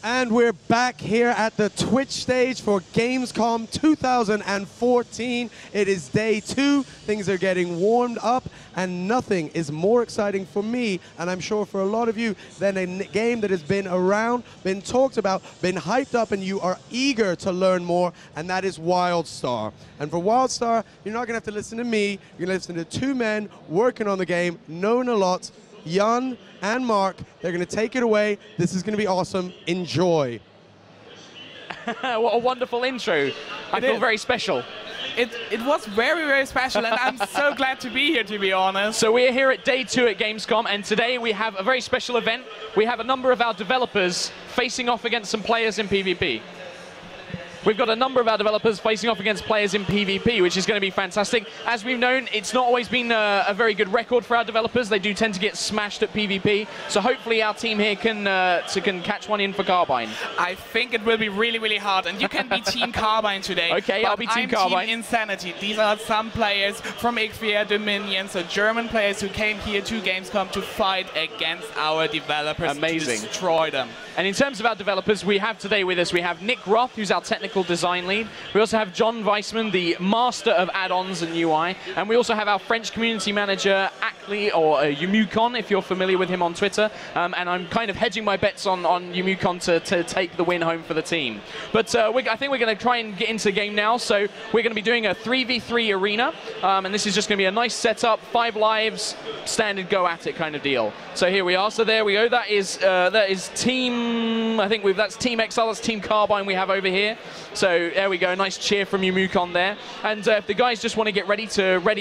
And we're back here at the Twitch stage for Gamescom 2014. It is day 2. Things are getting warmed up, and nothing is more exciting for me, and I'm sure for a lot of you, than a game that has been around, been talked about, been hyped up, and you are eager to learn more, and that is WildStar. And for WildStar, you're not going to have to listen to me. You're going to listen to two men working on the game, known a lot, Jan and Mark. They're going to take it away. This is going to be awesome. Enjoy. What a wonderful intro. I feel very special. It was very, very special, and I'm so glad to be here, to be honest. So we're here at day 2 at Gamescom, and today we have a very special event. We have a number of our developers facing off against some players in PvP. We've got a number of our developers facing off against players in PvP, which is going to be fantastic. As we've known, it's not always been a very good record for our developers. They do tend to get smashed at PvP. So hopefully our team here can catch one in for Carbine. I think it will be really, really hard. And you can be Team Carbine today. Okay, I'll be Team Carbine. Team Insanity. These are some players from Igvia Dominion, so German players who came here to Gamescom to fight against our developers. Amazing. To destroy them. And in terms of our developers, we have today with us, we have Nick Roth, who's our technical design lead. We also have John Weissman, the master of add-ons and UI. And we also have our French community manager, Ackley, or Yumukon, if you're familiar with him on Twitter. And I'm kind of hedging my bets on Yumukon to take the win home for the team. But I think we're going to try and get into the game now. So we're going to be doing a 3v3 arena. And this is just going to be a nice setup, 5 lives, standard go at it kind of deal. So here we are. So there we go. That is team. I think that's Team XL, that's Team Carbine we have over here. So there we go, nice cheer from Yumukon there. And if the guys just want to get ready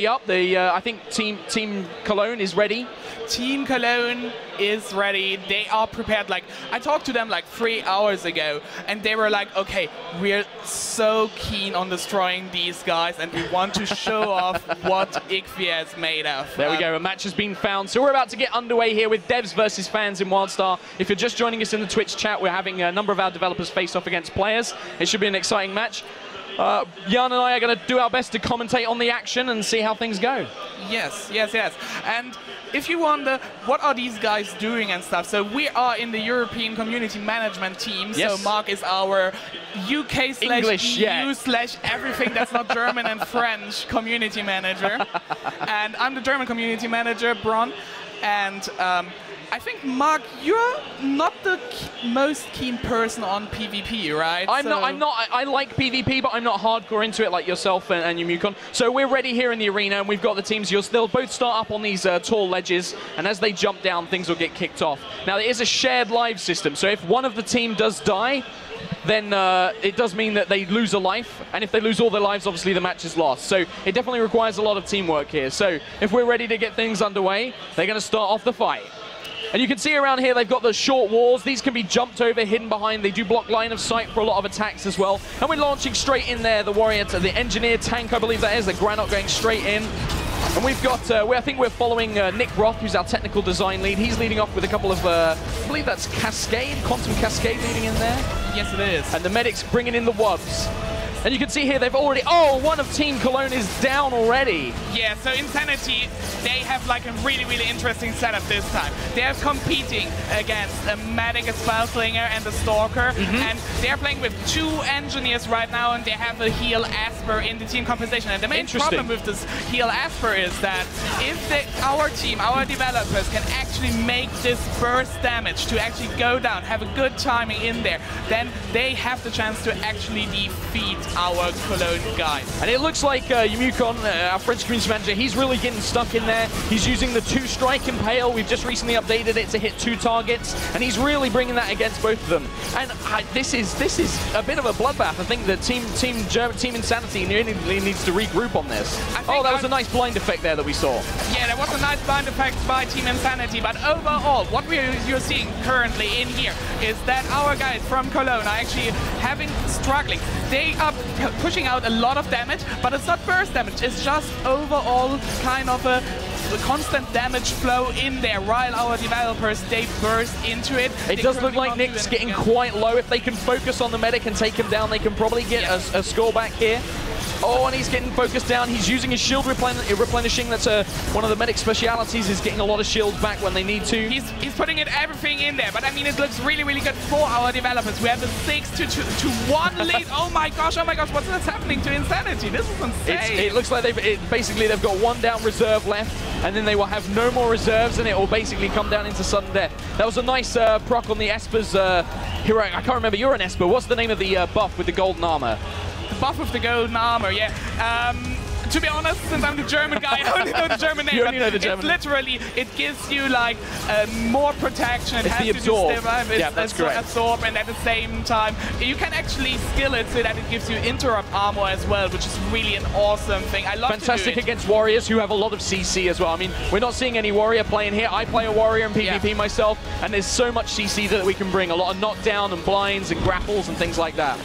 up, I think Team Cologne is ready. Team Cologne is ready. They are prepared. Like, I talked to them like 3 hours ago, and they were like, okay, we're so keen on destroying these guys, and we want to show off what Igvia is made of. There we go, a match has been found. So we're about to get underway here with devs versus fans in WildStar. If you're just joining us in the Twitch chat, we're having a number of our developers face off against players. It should be an exciting match. Jan and I are going to do our best to commentate on the action and see how things go. Yes. And if you wonder, what are these guys doing and stuff? So we are in the European Community Management team. Yes. So Mark is our UK/EU/everything that's not German and French community manager. And I'm the German community manager, Bron. And I think, Mark, you're not the most keen person on PvP, right? I'm not. I like PvP, but I'm not hardcore into it like yourself and Yumukon. So we're ready here in the arena, and we've got the teams. They'll both start up on these tall ledges, and as they jump down, things will get kicked off. Now, there is a shared live system, so if one of the team does die, then it does mean that they lose a life, and if they lose all their lives, obviously the match is lost. So it definitely requires a lot of teamwork here. So if we're ready to get things underway, they're going to start off the fight. And you can see around here, they've got the short walls. These can be jumped over, hidden behind. They do block line of sight for a lot of attacks as well. And we're launching straight in there. The warrior, the engineer tank, I believe that is. The Granite going straight in. And we've got, I think we're following Nick Roth, who's our technical design lead. He's leading off with a couple of, I believe that's Cascade, Quantum Cascade leading in there. Yes, it is. And the medics bringing in the wubs. And you can see here they've already, one of Team Cologne is down already. Yeah, so Insanity, they have like a really, really interesting setup this time. They're competing against a medic, a spellslinger, and a stalker. And they're playing with 2 engineers right now, and they have a heal Asper in the team composition. And the main problem with this heal Asper is that if our team, our developers, can actually make this burst damage to actually go down, have a good timing in there, then they have the chance to actually defeat our Cologne guys. And it looks like Yumukon, our French community manager, he's really getting stuck in there. He's using the 2-strike impale. We've just recently updated it to hit 2 targets, and he's really bringing that against both of them. And this is a bit of a bloodbath. I think that Team Insanity really needs to regroup on this. Oh, that was a nice blind effect there that we saw. Yeah, that was a nice blind effect by Team Insanity, but overall, what you're seeing currently in here is that our guys from Cologne are actually struggling. They are pushing out a lot of damage, but it's not burst damage, it's just overall kind of a constant damage flow in there while our developers, they burst into it. It does look like Nick's getting quite low. If they can focus on the medic and take him down, they can probably get a score back here. Oh, and he's getting focused down. He's using his shield replenishing. That's one of the medic specialities, is getting a lot of shields back when they need to. He's putting everything in there, but I mean, it looks really, really good for our developers. We have the 6-2-1 lead. Oh my gosh, what's happening to Insanity? This is insane. It looks like basically they've got one down reserve left, and then they will have no more reserves, and it will basically come down into sudden death. That was a nice proc on the Esper's hero. I can't remember. You're an Esper. What's the name of the buff with the golden armor? The buff with the golden armor, yeah. To be honest, since I'm the German guy, I only know the German name. You only know the German. Literally, it gives you like more protection. It it's has the absorb. Yeah, that's correct. Absorb, and at the same time, you can actually skill it so that it gives you interrupt armor as well, which is really an awesome thing. I love Fantastic to do it. against warriors who have a lot of CC as well. I mean, we're not seeing any warrior playing here. I play a warrior in PvP myself, and there's so much CC that we can bring. A lot of knockdown and blinds and grapples and things like that.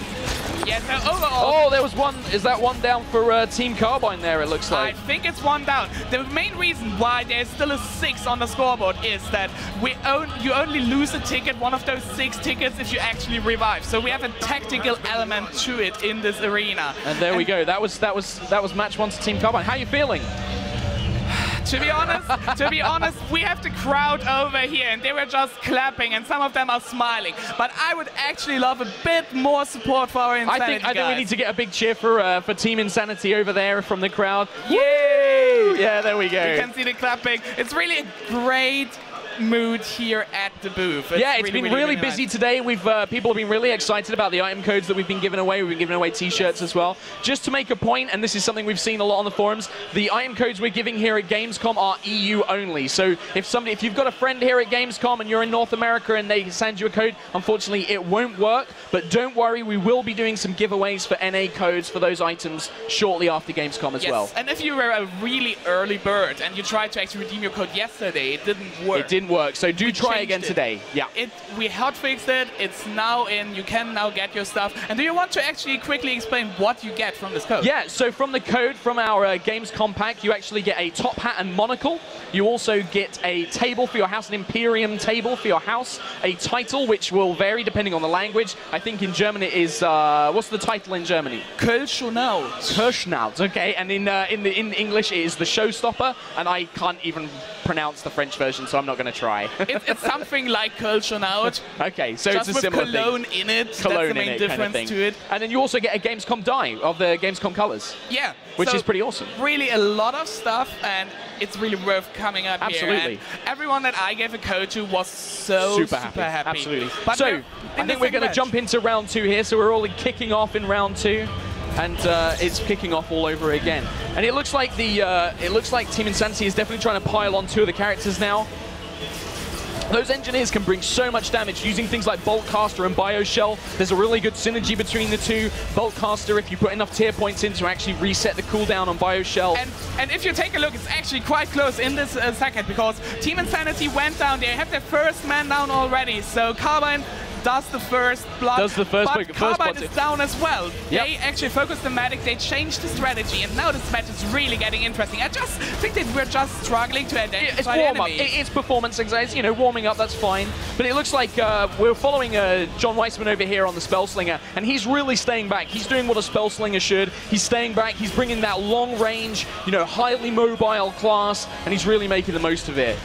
Yeah, so overall... Oh, there was one. Is that one down for Team Carbine there, it looks like? I think it's one down. The main reason why there's still a 6 on the scoreboard is that you only lose a ticket, one of those 6 tickets, if you actually revive. So we have a tactical element to it in this arena. And there we go. That was match 1 to Team Carbine. How are you feeling? To be honest, we have the crowd over here, and they were just clapping, and some of them are smiling. But I would actually love a bit more support for our Insanity I think we need to get a big cheer for Team Insanity over there from the crowd. Yay! Yeah, there we go. You can see the clapping. It's really a great mood here at the booth. It's been really busy today. We've people have been really excited about the item codes that we've been giving away. We've been giving away t-shirts as well. Just to make a point, and this is something we've seen a lot on the forums, the item codes we're giving here at Gamescom are EU only. So if you've got a friend here at Gamescom and you're in North America and they send you a code, unfortunately it won't work. But don't worry, we will be doing some giveaways for NA codes for those items shortly after Gamescom as well. And if you were a really early bird and you tried to actually redeem your code yesterday, it didn't work. It didn't work, so do try again today. Yeah. We hotfixed it. It's now in. You can now get your stuff. And do you want to actually quickly explain what you get from this code? Yeah, so from the code, from our Gamescom pack, you actually get a top hat and monocle. You also get a table for your house, an Imperium table for your house, a title, which will vary depending on the language. I think in German it is, what's the title in Germany? Kölschnaut. Kölschnaut, okay. And in English it is the showstopper, and I can't even pronounce the French version, so I'm not going to try. It's something like Kölschnaut. Okay, so just it's a similar cologne thing. in it. Cologne That's the main in it, difference kind of to it. And then you also get a Gamescom die of the Gamescom colors. Yeah. Which is pretty awesome. Really a lot of stuff, and it's really worth coming up here. Absolutely. And everyone that I gave a code to was super happy. Absolutely. But so, I think we're going to jump into round 2 here. So we're all kicking off in round 2. And it's kicking off all over again. And it looks like Team Insanity is definitely trying to pile on 2 of the characters now. Those engineers can bring so much damage using things like Boltcaster and Bioshell. There's a really good synergy between the 2. Boltcaster, if you put enough tier points in to actually reset the cooldown on Bioshell. And if you take a look, it's actually quite close in this second, because Team Insanity went down. They have their first man down already. So Carbine does the first blood, but Carbine is down as well. Yep. They actually focused the medic, they changed the strategy, and now this match is really getting interesting. I just think that we're just struggling to identify enemies. It's performance anxiety, you know, warming up, that's fine. But it looks like we're following John Weissman over here on the Spellslinger, and he's really staying back. He's doing what a Spellslinger should. He's staying back, he's bringing that long range, you know, highly mobile class, and he's really making the most of it.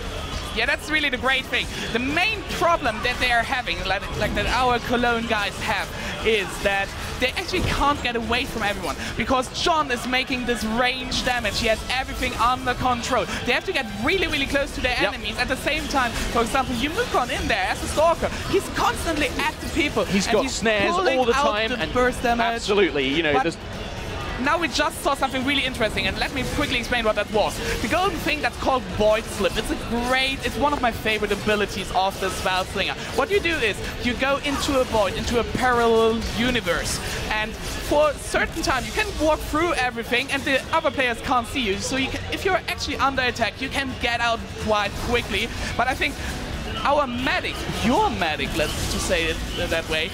Yeah, that's really the great thing. The main problem that they are having, like that our Cologne guys have, is that they actually can't get away from everyone, because John is making this range damage. He has everything under control. They have to get really, really close to their enemies. At the same time, for example, Yumukon in there as a stalker, he's constantly at the people. He's got snares all the time and burst damage. Absolutely, you know. Now we just saw something really interesting, and let me quickly explain what that was. The golden thing that's called Void Slip. It's one of my favorite abilities of the Spellslinger. What you do is you go into a void, into a parallel universe, and for a certain time you can walk through everything, and the other players can't see you. So if you're actually under attack, you can get out quite quickly. But I think our medic, your medic, let's just say it that way,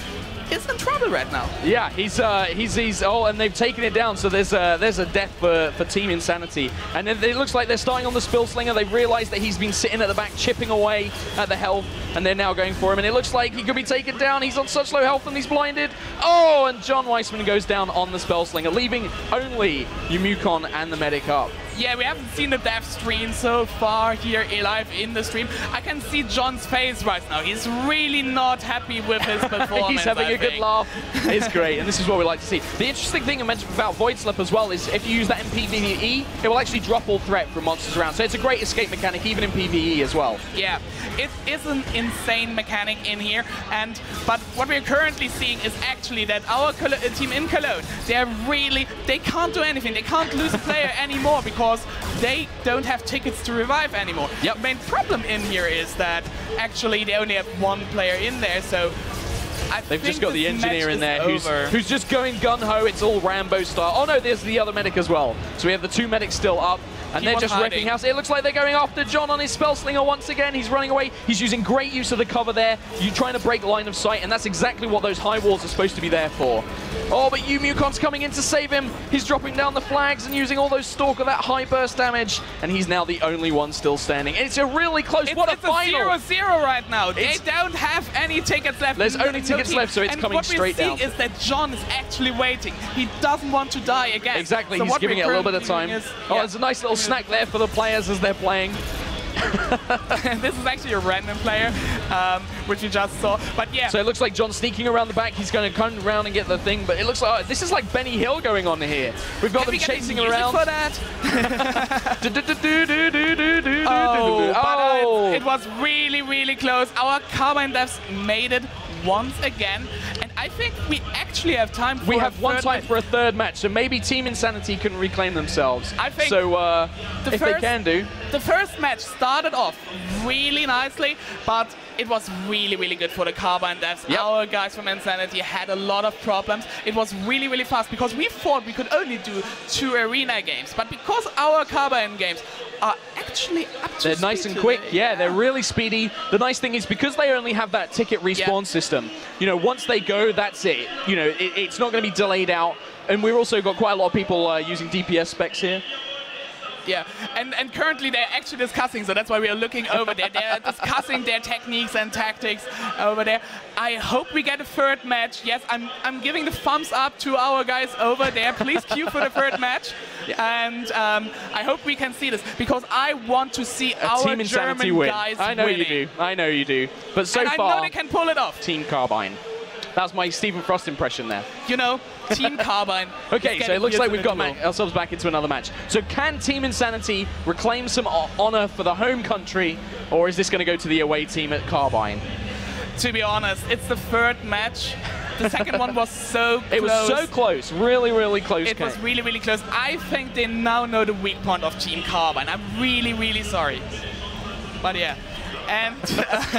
is in trouble right now. Yeah, he's oh, and they've taken it down. So there's a death for Team Insanity, and it looks like they're starting on the Spill Slinger. They've realized that he's been sitting at the back, chipping away at the health, and they're now going for him. And it looks like he could be taken down. He's on such low health and he's blinded. Oh, and John Weissman goes down on the Spell Slinger, leaving only Yumukon and the medic up. Yeah, we haven't seen the dev stream so far here live in the stream. I can see John's face right now. He's really not happy with his performance. He's having a good laugh. It's great, and this is what we like to see. The interesting thing I mentioned about Void Slip as well is if you use that in PvE, it will actually drop all threat from monsters around. So it's a great escape mechanic, even in PvE as well. Yeah, it is an insane mechanic in here. But what we're currently seeing is actually that our team in Cologne, they can't do anything. They can't lose a player anymore because they don't have tickets to revive anymore. Yep. The main problem in here is that actually they only have one player in there, so they've just got the engineer in there who's just going gun-ho. It's all Rambo style. Oh no, there's the other medic as well. So we have the two medics still up. And they're just wrecking house. It looks like they're going after John on his Spell Slinger once again. He's running away. He's using great use of the cover there. You're trying to break line of sight, and that's exactly what those high walls are supposed to be there for. Oh, but Yumukon's coming in to save him. He's dropping down the flags and using all those Stalker, that high burst damage, and he's now the only one still standing. It's a really close. What a final! It's a 0-0 right now. They don't have any tickets left. There's only tickets left, so it's coming straight down. And what we're seeing is that John is actually waiting. He doesn't want to die again. Exactly. So he's giving it a little bit of time. There's a nice little snack there for the players as they're playing. This is actually a random player, which you just saw. But yeah. So it looks like John's sneaking around the back. He's going to come around and get the thing. But it looks like this is like Benny Hill going on here. We've got them chasing around. For that? But it was really, really close. Our Carbine Devs made it once again. And I think we actually have time for a third match. So maybe Team Insanity can reclaim themselves. I think so. If they can do. The first match started off really nicely, but it was really, really good for the Carbine Devs. Yep. Our guys from Insanity had a lot of problems. It was really, really fast because we thought we could only do 2 arena games, but because our Carbine games are actually up to They're nice and quick. Yeah, they're really speedy. The nice thing is because they only have that ticket respawn system, you know, once they go, that's it. You know, it's not going to be delayed out. And we've also got quite a lot of people using DPS specs here. Yeah, and currently they're actually discussing, so that's why we are looking over there. They're discussing their techniques and tactics over there. I hope we get a third match. Yes, I'm giving the thumbs up to our guys over there. Please queue for the third match. Yeah. And I hope we can see this, because I want to see our Team Insanity German win. guys I know winning. you do. I know you do. But so and far, I know they can pull it off. Team Carbine. That's my Stephen Frost impression there. You know, Team Carbine. Okay, so it looks like we've got ourselves back into another match. So can Team Insanity reclaim some honor for the home country, or is this going to go to the away team at Carbine? To be honest, it's the third match. The second one was so close. It was so close. Really, really close. It was really, really close. I think they now know the weak point of Team Carbine. I'm really, really sorry. But yeah. And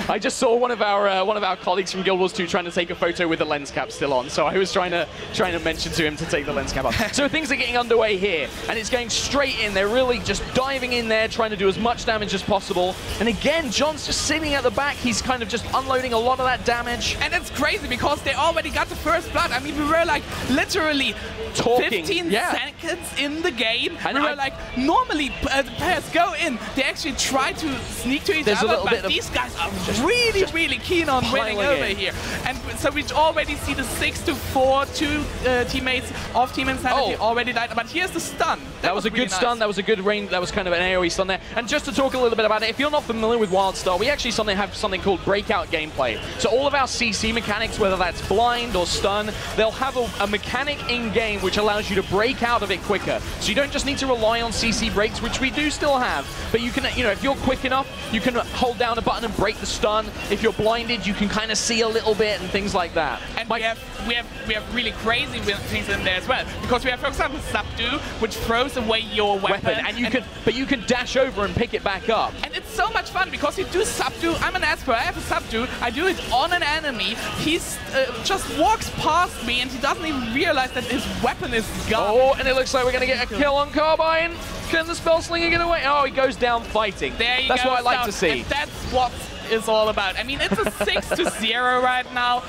I just saw one of our colleagues from Guild Wars 2 trying to take a photo with the lens cap still on, so I was trying to mention to him to take the lens cap off. So things are getting underway here, and it's going straight in. They're really just diving in there, trying to do as much damage as possible. And again, John's just sitting at the back. He's kind of just unloading a lot of that damage. And it's crazy because they already got the first blood. I mean, we were like literally talking 15 seconds in the game. And we were like, normally players go in, they actually try to sneak to each other, but these guys are really, really keen on winning over here. And so we already see the 6-4, 2 teammates of Team Insanity already died. But here's the stun. That was a good stun. That was a good range. That was kind of an AoE stun there. And just to talk a little bit about it, if you're not familiar with WildStar, we actually have something called breakout gameplay. So all of our CC mechanics, whether that's blind or stun, they'll have a mechanic in-game which allows you to break out of it quicker. So you don't just need to rely on CC breaks, which we do still have, but you can, you know, if you're quick enough, you can hold down a button and break the stun. If you're blinded, you can kind of see a little bit and things like that. And we have really crazy things in there as well, because we have, for example, Subdue, which throws away your weapon. And you can dash over and pick it back up. And it's so much fun because you do Subdue. I'm an Esper, I have a Subdue. I do it on an enemy. He's just walks past me and he doesn't even realize that his weapon is gone. Oh, and it looks like we're going to get a kill on Carbine. Can the Spell Slinger get away? Oh, he goes down fighting. There you That's go, what I like to see. And that's what it's all about. I mean, it's a 6-0 right now.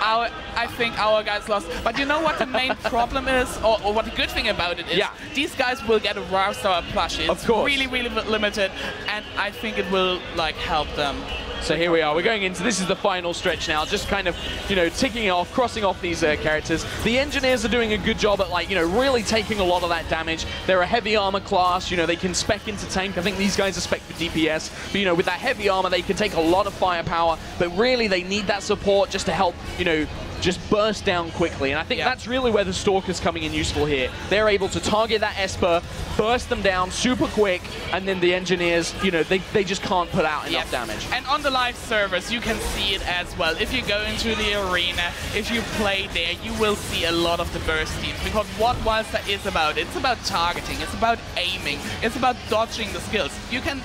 I think our guys lost. But you know what the main problem is, or what the good thing about it is? Yeah. These guys will get a WildStar plushie. Of course. Really, really limited, and I think it will like help them. So here we are, we're going into, this is the final stretch now, just kind of, you know, ticking off, crossing off these characters. The engineers are doing a good job at, like, you know, really taking a lot of that damage. They're a heavy armor class, you know, they can spec into tank. I think these guys are spec for DPS, but, you know, with that heavy armor, they can take a lot of firepower, but really they need that support just to help, you know, just burst down quickly. And I think that's really where the Stalker's coming in useful here. They're able to target that Esper, burst them down super quick, and then the engineers, you know, they just can't put out enough damage. And on the live servers, you can see it as well. If you go into the arena, if you play there, you will see a lot of the burst teams. Because what WildStar is about, it's about targeting, it's about aiming, it's about dodging the skills. You can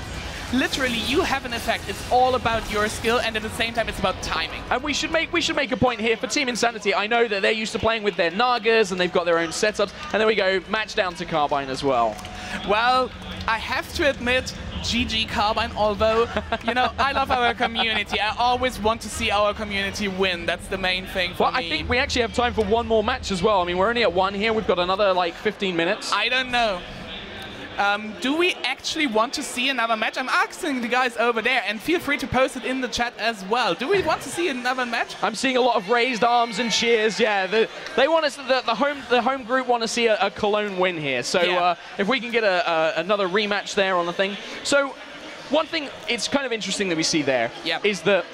literally, you have an effect. It's all about your skill, and at the same time, it's about timing. And we should make a point here for Team Insanity. I know that they're used to playing with their Nagas, and they've got their own setups. And there we go, match down to Carbine as well. Well, I have to admit, GG Carbine, although, you know, I love our community. I always want to see our community win. That's the main thing for me. Well, I think we actually have time for one more match as well. I mean, we're only at 1 here. We've got another, like, 15 minutes. I don't know. Do we actually want to see another match? I'm asking the guys over there, and feel free to post it in the chat as well. Do we want to see another match? I'm seeing a lot of raised arms and cheers. Yeah, they want us. The home group want to see a Cologne win here. So if we can get another rematch there on the thing. So one thing, it's kind of interesting that we see there is that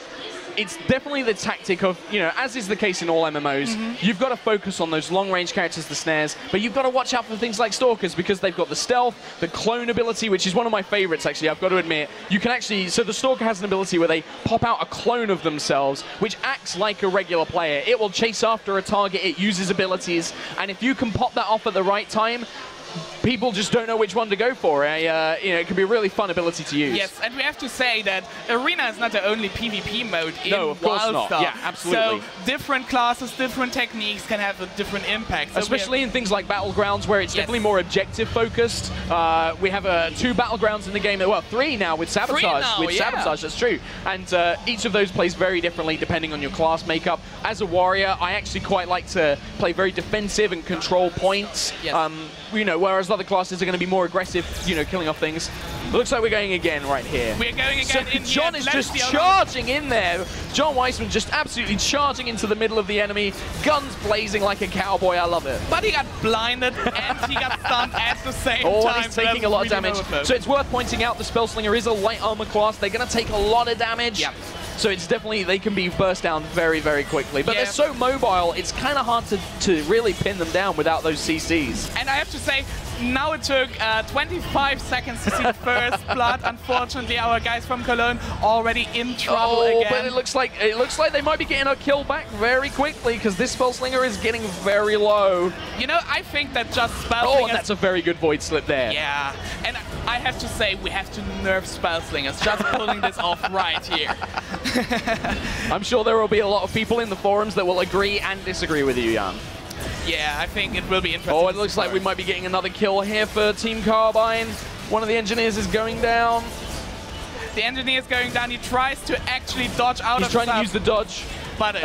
it's definitely the tactic of, you know, as is the case in all MMOs, you've got to focus on those long-range characters, the snares, but you've got to watch out for things like Stalkers because they've got the stealth, the clone ability, which is one of my favorites, actually, I've got to admit. You can actually, so the Stalker has an ability where they pop out a clone of themselves, which acts like a regular player. It will chase after a target, it uses abilities, and if you can pop that off at the right time, people just don't know which one to go for. You know, it can be a really fun ability to use. Yes, and we have to say that Arena is not the only PvP mode in No, of course WildStar. not. Yeah, absolutely. So different classes, different techniques can have a different impact. So especially in things like Battlegrounds, where it's definitely more objective focused. We have 2 Battlegrounds in the game, well, 3 now with Sabotage. Sabotage, that's true. And each of those plays very differently depending on your class makeup. As a warrior, I actually quite like to play very defensive and control points. You know, whereas other classes are going to be more aggressive, you know, killing off things. It looks like we're going again right here. We're going again. So John is just charging in there. John Weissman just absolutely charging into the middle of the enemy, guns blazing like a cowboy. I love it. But he got blinded and he got stunned at the same time. And he's taking a lot of damage. So it's worth pointing out the Spellslinger is a light armor class. They're going to take a lot of damage. So it's definitely, they can be burst down very, very quickly. But they're so mobile, it's kind of hard to really pin them down without those CCs. And I have to say, now it took 25 seconds to see the first blood. Unfortunately, our guys from Cologne already in trouble again. But it looks like they might be getting a kill back very quickly because this Spellslinger is getting very low. You know, I think that just Spellslingers... Oh, that's a very good void slip there. Yeah, and I have to say, we have to nerf Spellslingers, just pulling this off right here. I'm sure there will be a lot of people in the forums that will agree and disagree with you, Jan. Yeah, I think it will be interesting. Oh, it looks like we might be getting another kill here for Team Carbine. One of the engineers is going down. The engineer is going down. He tries to actually dodge out of He's trying to use the dodge. But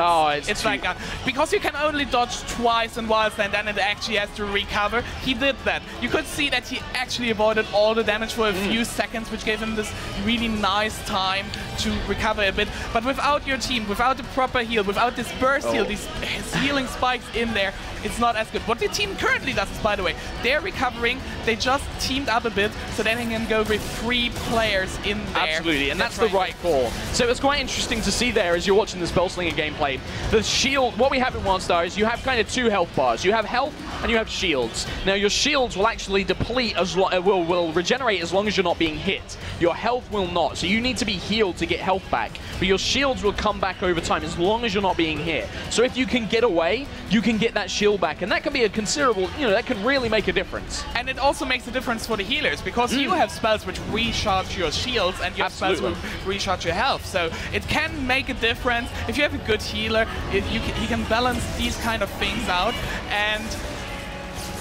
it's like that. Because you can only dodge twice in WildStar and then it actually has to recover. He did that. You could see that he actually avoided all the damage for a few seconds, which gave him this really nice time to recover a bit. But without your team, without the proper heal, without this burst heal, these healing spikes in there, it's not as good. What the team currently does is, by the way, they're recovering. They just teamed up a bit so then they can go with 3 players in there. Absolutely, and that's the right call. So it's quite interesting to see there as you're watching the Spellslinger gameplay. The shield, what we have in WildStar is you have kind of 2 health bars. You have health and you have shields. Now your shields will actually deplete, will regenerate as long as you're not being hit. Your health will not, so you need to be healed to get health back. But your shields will come back over time as long as you're not being hit. So if you can get away, you can get that shield back, and that can be a considerable, you know, that can really make a difference. And it also makes a difference for the healers, because you have spells which recharge your shields and your spells will recharge your health. So it can make a difference. If you have a good healer, he can balance these kind of things out. And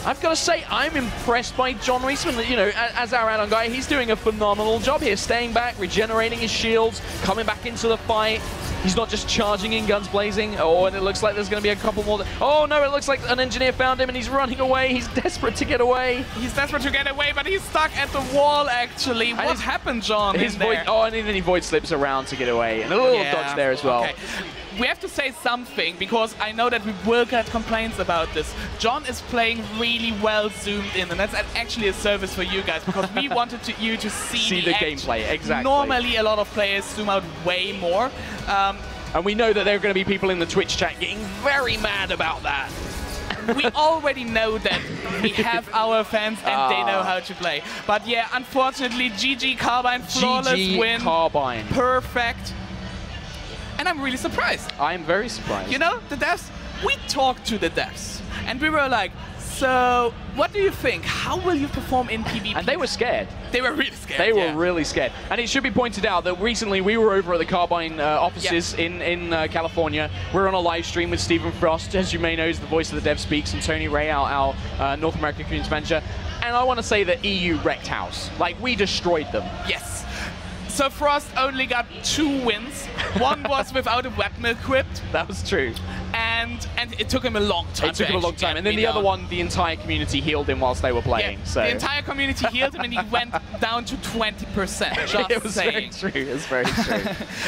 I've got to say, I'm impressed by John Reisman. You know, as our add-on guy, he's doing a phenomenal job here, staying back, regenerating his shields, coming back into the fight. He's not just charging in, guns blazing. Oh, and it looks like there's going to be a couple more. Oh, no, it looks like an engineer found him and he's running away. He's desperate to get away. He's desperate to get away, but he's stuck at the wall, actually. What happened, John? His void, oh, and then he void slips around to get away. And a little dodge there as well. Okay. We have to say something, because I know that we will get complaints about this. John is playing really well zoomed in, and that's actually a service for you guys, because we wanted you to see the gameplay. Exactly. Normally, a lot of players zoom out way more. And we know that there are going to be people in the Twitch chat getting very mad about that. We already know that we have our fans and they know how to play. But yeah, unfortunately, GG Carbine, flawless win. Carbine. Perfect. And I'm really surprised. I'm very surprised. You know, the devs, we talked to the devs, and we were like, so what do you think? How will you perform in PvP? And they were scared. They were really scared. They were really scared. And it should be pointed out that recently we were over at the Carbine offices in California. We're on a live stream with Stephen Frost, as you may know, is the voice of the Dev Speaks, and Tony Ray, our North American community manager. And I want to say that EU wrecked house. Like, we destroyed them. Yes. So Frost only got 2 wins. One was without a weapon equipped. That was true. And it took him a long time. It took him a long time. And then the other one, the entire community healed him whilst they were playing. Yeah, so the entire community healed him, and he went down to 20%. Just it was saying. very true. It was very true.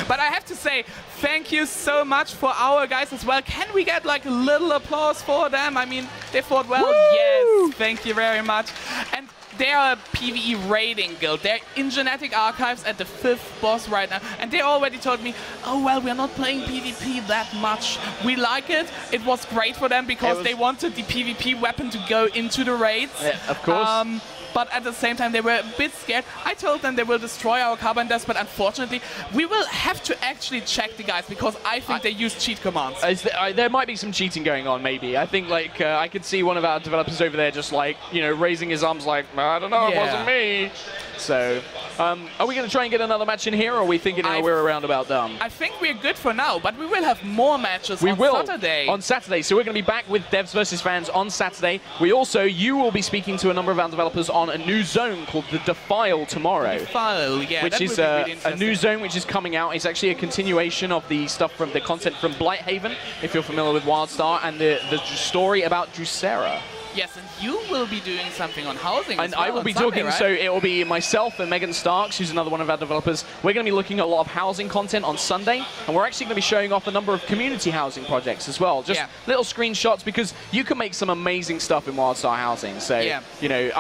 But I have to say, thank you so much for our guys as well. Can we get like a little applause for them? I mean, they fought well. Woo! Yes, thank you very much. And they are a PvE raiding guild. They're in Genetic Archives at the 5th boss right now. And they already told me, oh, well, we're not playing PvP that much. We like it. It was great for them because they wanted the PvP weapon to go into the raids. Yeah, of course. But at the same time, they were a bit scared. I told them they will destroy our Carbine Devs, but unfortunately, we will have to actually check the guys, because I think they use cheat commands. There might be some cheating going on, maybe. I think, like, I could see one of our developers over there just, like, you know, raising his arms like, I don't know, it wasn't me. So, are we going to try and get another match in here, or are we thinking we're around about done? I think we're good for now, but we will have more matches on Saturday. On Saturday. So we're going to be back with Devs versus Fans on Saturday. You will be speaking to a number of our developers on a new zone called the Defile tomorrow. Defile, yeah. Which is really a new zone which is coming out. It's actually a continuation of the stuff from the content from Blighthaven, if you're familiar with WildStar, and the story about Drusera. Yes, and you will be doing something on housing and as well I will be Sunday, talking, right? So it will be myself and Megan Starks, who's another one of our developers. We're going to be looking at a lot of housing content on Sunday, and we're actually going to be showing off a number of community housing projects as well. Just little screenshots, because you can make some amazing stuff in WildStar housing. So, you know,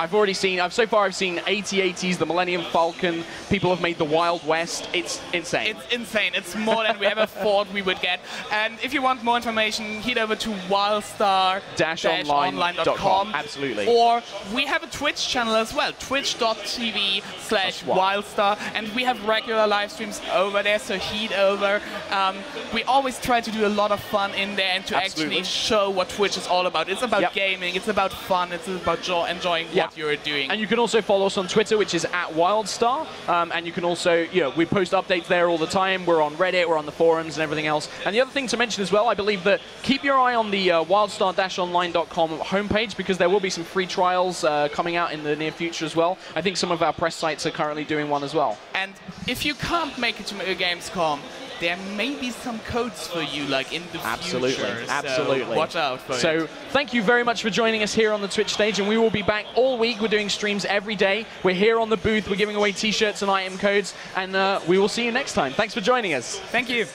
so far I've seen 8080s, the Millennium Falcon, people have made the Wild West. It's insane. It's insane. It's more than we ever thought we would get. And if you want more information, head over to WildStar-online.com. Absolutely. Or we have a Twitch channel as well, twitch.tv/WildStar, and we have regular live streams over there, so head over. We always try to do a lot of fun in there and to actually show what Twitch is all about. It's about gaming, it's about fun, it's about enjoying what you're doing. And you can also follow us on Twitter, which is @WildStar, and you can also, we post updates there all the time. We're on Reddit, we're on the forums and everything else. And the other thing to mention as well, I believe that keep your eye on the WildStar-online.com homepage, because there will be some free trials coming out in the near future as well. I think some of our press sites are currently doing one as well. And if you can't make it to Gamescom, there may be some codes for you, like in the future. Absolutely. So watch out for it. So thank you very much for joining us here on the Twitch stage, and we will be back all week. We're doing streams every day. We're here on the booth. We're giving away t-shirts and item codes, and we will see you next time. Thanks for joining us. Thank you.